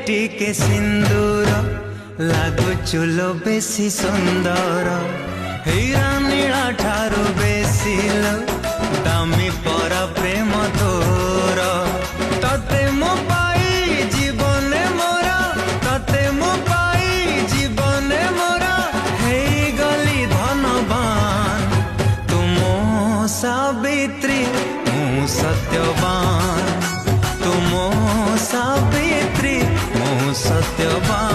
टिके सिंदूर लागु चुलो बेसी सुंदर हीरा नीला ठारू बेसी लो दामी पर प्रेम तोर तते मो पाई जीवने मोरा तते मो पाई जीवने मोरा हे गली धनवान तुम सावित्री मु सत्यवान तुम सावित्री मु सत्यवान।